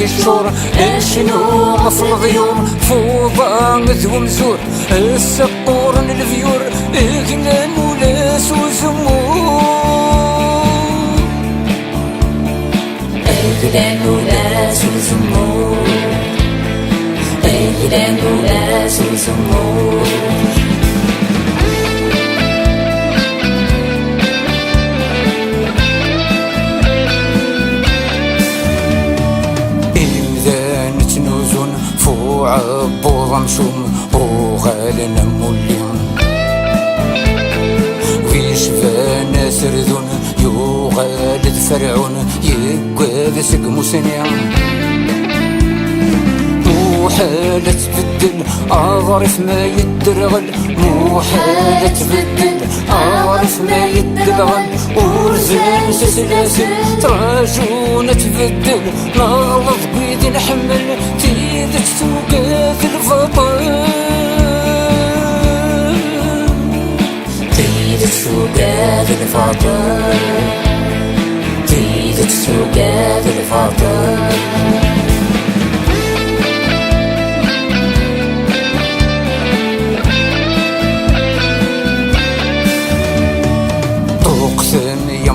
الشور شنو مصل ضيور فوضى ذو مزور السقور الفيور اغلان ولاس وزمور اغلان ولاس وزمور اغلان ولاس وزمور عبوض مشوم وغالنا مولين ويشفانا سردون يغالد فرعون يقاد سق مسنين محالة تبدل أعرف ما يدرغل محالة تبدل أعرف ما يدرغل ورزان سلاسل تراجونا تبدل نغلط بيدي نحمل تيدك توقات الفطر تيدك توقات الفطر تيدك توقات الفطر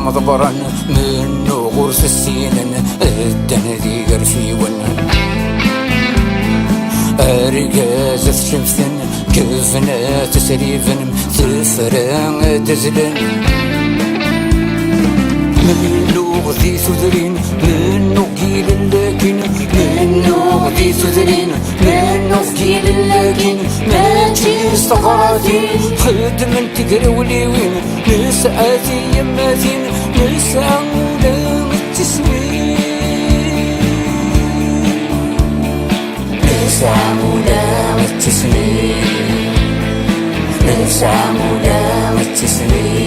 مضبرا منو غرس السينن الدن ذي قرفيون أرقازة شمثن كفنا تسريفن تفران تزلن منو غذي سذرين منو قيل لكن منو غذي سذرين منو قيل لكن ما تستغراتين خدمن تقرولي وين نسعاتي يماتين نسعى مولا التسمين نسعى مولا التسمين نسعى مولا التسمين